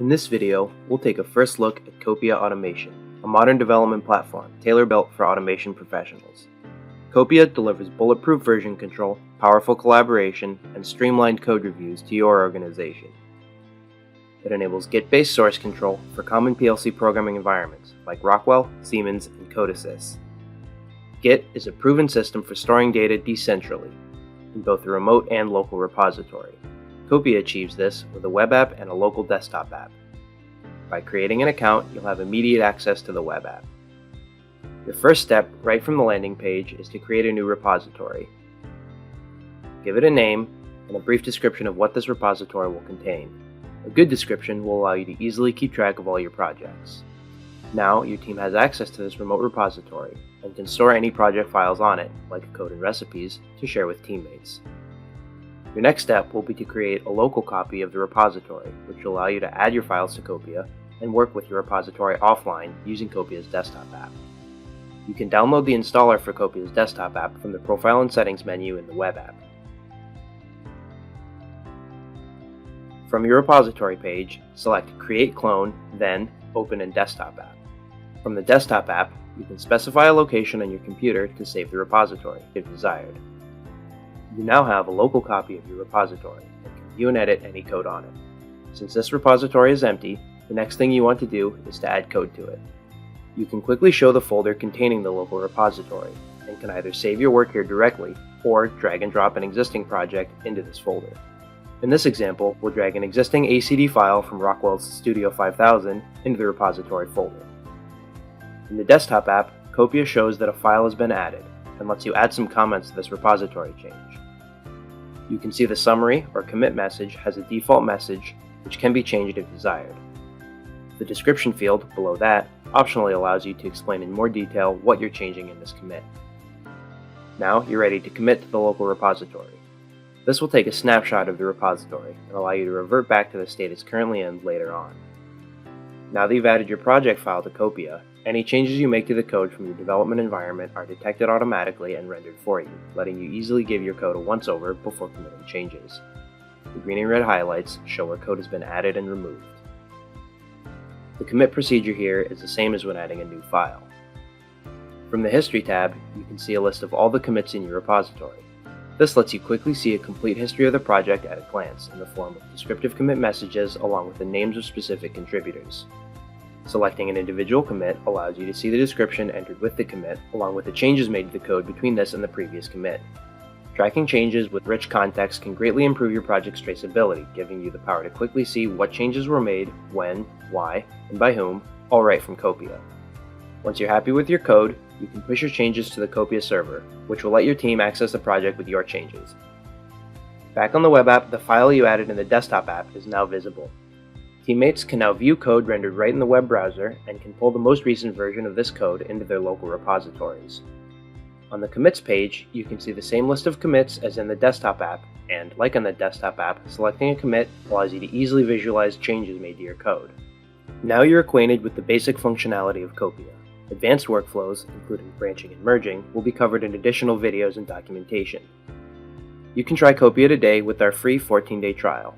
In this video, we'll take a first look at Copia Automation, a modern development platform tailor-built for automation professionals. Copia delivers bulletproof version control, powerful collaboration, and streamlined code reviews to your organization. It enables Git-based source control for common PLC programming environments like Rockwell, Siemens, and CODESYS. Git is a proven system for storing data decentrally in both a remote and local repository. Copia achieves this with a web app and a local desktop app. By creating an account, you'll have immediate access to the web app. Your first step, right from the landing page, is to create a new repository. Give it a name and a brief description of what this repository will contain. A good description will allow you to easily keep track of all your projects. Now, your team has access to this remote repository and can store any project files on it, like code and recipes, to share with teammates. Your next step will be to create a local copy of the repository, which will allow you to add your files to Copia and work with your repository offline using Copia's desktop app. You can download the installer for Copia's desktop app from the Profile and Settings menu in the web app. From your repository page, select Create Clone, then Open in Desktop App. From the desktop app, you can specify a location on your computer to save the repository, if desired. You now have a local copy of your repository and can view and edit any code on it. Since this repository is empty, the next thing you want to do is to add code to it. You can quickly show the folder containing the local repository and can either save your work here directly or drag and drop an existing project into this folder. In this example, we'll drag an existing ACD file from Rockwell's Studio 5000 into the repository folder. In the desktop app, Copia shows that a file has been added and lets you add some comments to this repository change. You can see the summary or commit message has a default message which can be changed if desired. The description field below that optionally allows you to explain in more detail what you're changing in this commit. Now you're ready to commit to the local repository. This will take a snapshot of the repository and allow you to revert back to the state it's currently in later on. Now that you've added your project file to Copia, any changes you make to the code from your development environment are detected automatically and rendered for you, letting you easily give your code a once-over before committing changes. The green and red highlights show where code has been added and removed. The commit procedure here is the same as when adding a new file. From the History tab, you can see a list of all the commits in your repository. This lets you quickly see a complete history of the project at a glance in the form of descriptive commit messages along with the names of specific contributors. Selecting an individual commit allows you to see the description entered with the commit, along with the changes made to the code between this and the previous commit. Tracking changes with rich context can greatly improve your project's traceability, giving you the power to quickly see what changes were made, when, why, and by whom, all right from Copia. Once you're happy with your code, you can push your changes to the Copia server, which will let your team access the project with your changes. Back on the web app, the file you added in the desktop app is now visible. Teammates can now view code rendered right in the web browser and can pull the most recent version of this code into their local repositories. On the commits page, you can see the same list of commits as in the desktop app, and like on the desktop app, selecting a commit allows you to easily visualize changes made to your code. Now you're acquainted with the basic functionality of Copia. Advanced workflows, including branching and merging, will be covered in additional videos and documentation. You can try Copia today with our free 14-day trial.